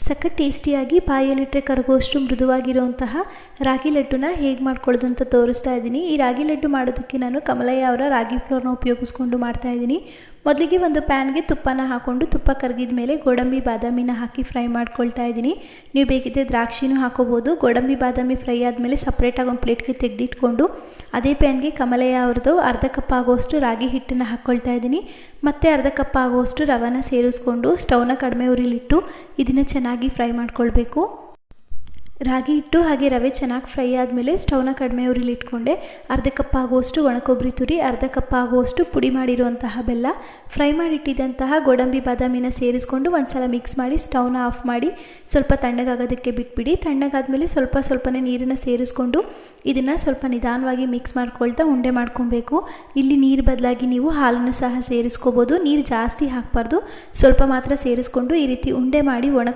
ಸಖತ್ ಟೇಸ್ಟಿಯಾಗಿ ಬಾಯಲ್ಲಿಟ್ಟರೆ ಕರಗುವಷ್ಟು ಮೃದುವಾಗಿರುವಂತಹ ರಾಗಿ ಲಡ್ಡುನ ಹೇಗೆ ಮಾಡ್ಕೊಳ್ಳೋದು ಅಂತ ತೋರಿಸ್ತಾ ಇದ್ದೀನಿ. ಈ ರಾಗಿ ಲಡ್ಡು ಮಾಡೋದಕ್ಕೆ ನಾನು ಕಮಲಯ್ಯ ಅವರ ರಾಗಿ ಫ್ಲೋರ್ನ ಉಪಯೋಗಿಸ್ಕೊಂಡು ಮಾಡ್ತಾ ಇದ್ದೀನಿ. ಮೊದಲಿಗೆ ಒಂದು ಪ್ಯಾನ್ಗೆ ತುಪ್ಪನ ಹಾಕ್ಕೊಂಡು ತುಪ್ಪ ಕರಗಿದ ಮೇಲೆ ಗೋಡಂಬಿ ಬಾದಾಮಿನ ಹಾಕಿ ಫ್ರೈ ಮಾಡ್ಕೊಳ್ತಾ ಇದ್ದೀನಿ. ನೀವು ಬೇಕಿದ್ದರೆ ದ್ರಾಕ್ಷಿನೂ ಹಾಕೋಬೋದು. ಗೋಡಂಬಿ ಬಾದಾಮಿ ಫ್ರೈ ಆದಮೇಲೆ ಸಪ್ರೇಟಾಗಿ ಒಂದು ಪ್ಲೇಟ್ಗೆ ತೆಗೆದಿಟ್ಕೊಂಡು ಅದೇ ಪ್ಯಾನ್ಗೆ ಕಮಲಯ್ಯ ಅವ್ರದ್ದು ಅರ್ಧ ಕಪ್ ಆಗುವಷ್ಟು ರಾಗಿ ಹಿಟ್ಟನ್ನು ಹಾಕ್ಕೊಳ್ತಾ ಇದ್ದೀನಿ. ಮತ್ತು ಅರ್ಧ ಕಪ್ ಆಗುವಷ್ಟು ರವೆನ ಸೇರಿಸ್ಕೊಂಡು ಸ್ಟವ್ನ ಕಡಿಮೆ ಉರಿಲಿಟ್ಟು ಇದನ್ನು ಚೆನ್ನಾಗಿ ಫ್ರೈ ಮಾಡ್ಕೊಳ್ಬೇಕು. ರಾಗಿ ಹಿಟ್ಟು ಹಾಗೆ ರವೆ ಚೆನ್ನಾಗಿ ಫ್ರೈ ಆದಮೇಲೆ ಸ್ಟವ್ನ ಕಡಿಮೆ ಉರಿಲಿ ಇಟ್ಕೊಂಡೆ ಅರ್ಧ ಕಪ್ ಆಗುವಷ್ಟು ಒಣಕೊಬ್ಬರಿ ತುರಿ, ಅರ್ಧ ಕಪ್ ಆಗುವಷ್ಟು ಪುಡಿ ಮಾಡಿರುವಂತಹ ಬೆಲ್ಲ, ಫ್ರೈ ಮಾಡಿಟ್ಟಿದ್ದಂತಹ ಗೋಡಂಬಿ ಬಾದಾಮಿನ ಸೇರಿಸ್ಕೊಂಡು ಒಂದು ಸಲ ಮಿಕ್ಸ್ ಮಾಡಿ ಸ್ಟವ್ನ ಆಫ್ ಮಾಡಿ ಸ್ವಲ್ಪ ತಣ್ಣಗಾಗೋದಕ್ಕೆ ಬಿಟ್ಬಿಡಿ. ತಣ್ಣಗಾದ್ಮೇಲೆ ಸ್ವಲ್ಪನೇ ನೀರನ್ನು ಸೇರಿಸ್ಕೊಂಡು ಇದನ್ನು ಸ್ವಲ್ಪ ನಿಧಾನವಾಗಿ ಮಿಕ್ಸ್ ಮಾಡ್ಕೊಳ್ತಾ ಉಂಡೆ ಮಾಡ್ಕೊಬೇಕು. ಇಲ್ಲಿ ನೀರು ಬದಲಾಗಿ ನೀವು ಹಾಲನ್ನು ಸಹ ಸೇರಿಸ್ಕೋಬೋದು. ನೀರು ಜಾಸ್ತಿ ಹಾಕಬಾರ್ದು, ಸ್ವಲ್ಪ ಮಾತ್ರ ಸೇರಿಸ್ಕೊಂಡು ಈ ರೀತಿ ಉಂಡೆ ಮಾಡಿ